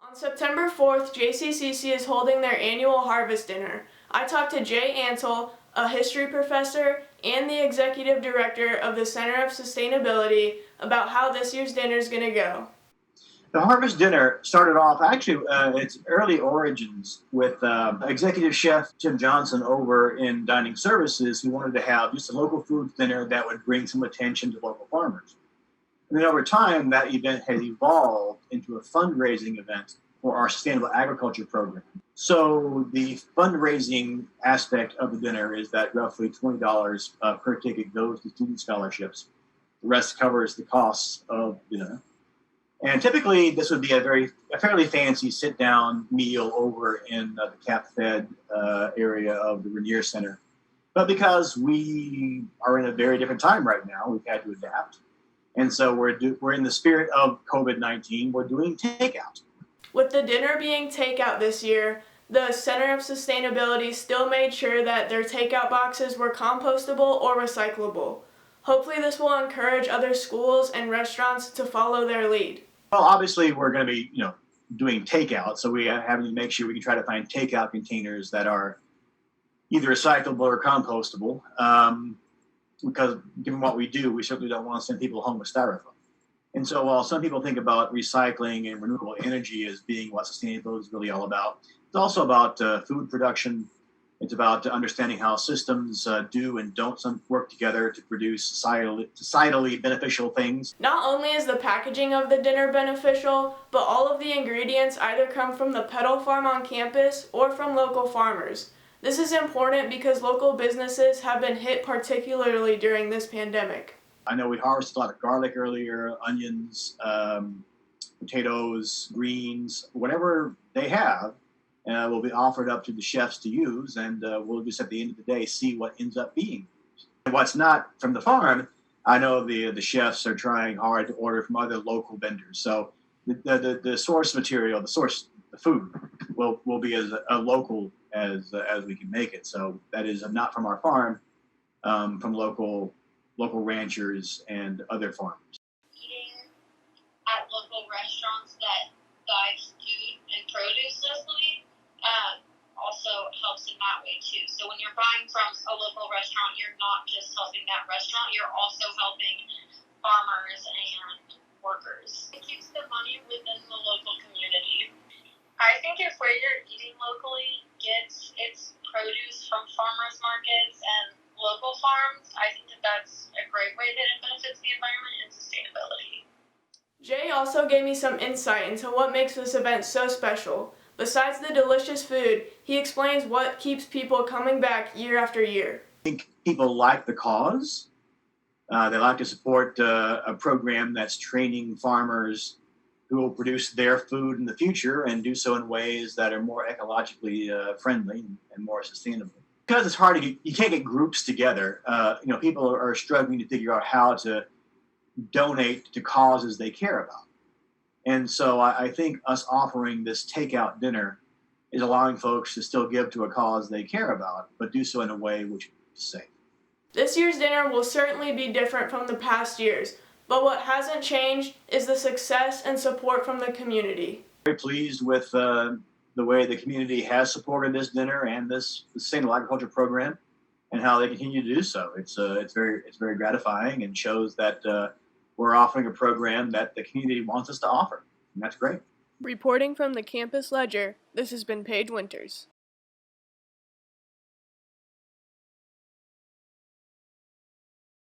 On September 4th, JCCC is holding their annual Harvest Dinner. I talked to Jay Antle, a history professor and the executive director of the Center of Sustainability, about how this year's dinner is going to go. The Harvest Dinner started off, actually, its early origins with executive chef Jim Johnson over in Dining Services, who wanted to have just a local food dinner that would bring some attention to local farmers. And then over time, that event has evolved into a fundraising event for our sustainable agriculture program. So the fundraising aspect of the dinner is that roughly $20 per ticket goes to student scholarships. The rest covers the costs of dinner. And typically, this would be a fairly fancy sit-down meal over in the Cap-Fed area of the Rainier Center. But because we are in a very different time right now, we've had to adapt. And so we're in the spirit of COVID-19, we're doing takeout. With the dinner being takeout this year, the Center of Sustainability still made sure that their takeout boxes were compostable or recyclable. Hopefully this will encourage other schools and restaurants to follow their lead. Well, obviously we're going to be, doing takeout, so we have to make sure we can try to find takeout containers that are either recyclable or compostable. Because given what we do, we certainly don't want to send people home with styrofoam. And so while some people think about recycling and renewable energy as being what sustainability is really all about, it's also about food production. It's about understanding how systems do and don't work together to produce societally beneficial things. Not only is the packaging of the dinner beneficial, but all of the ingredients either come from the petal farm on campus or from local farmers. This is important because local businesses have been hit particularly during this pandemic. I know we harvested a lot of garlic earlier, onions, potatoes, greens, whatever they have will be offered up to the chefs to use, and we'll just at the end of the day see what ends up being used. And what's not from the farm, I know the chefs are trying hard to order from other local vendors. So the source material, the food, will be as a local as we can make it. So that is not from our farm, from local ranchers and other farmers. Eating at local restaurants that buy food and produce locally also helps in that way too. So when you're buying from a local restaurant, you're not just helping that restaurant, you're also helping farmers and workers. It keeps the money within the local community. I think if where you're eating locally gets its produce from farmers markets and local farms, I think that's a great way that it benefits the environment and sustainability. Jay also gave me some insight into what makes this event so special. Besides the delicious food, he explains what keeps people coming back year after year. I think people like the cause. They like to support a program that's training farmers who will produce their food in the future and do so in ways that are more ecologically friendly and more sustainable. Because it's hard you can't get groups together. People are struggling to figure out how to donate to causes they care about. And so I think us offering this takeout dinner is allowing folks to still give to a cause they care about, but do so in a way which is safe. This year's dinner will certainly be different from the past years, but what hasn't changed is the success and support from the community. Very pleased with the way the community has supported this dinner and this sustainable agriculture program, and how they continue to do so. It's very gratifying and shows that we're offering a program that the community wants us to offer, and that's great. Reporting from the Campus Ledger, this has been Paige Winters.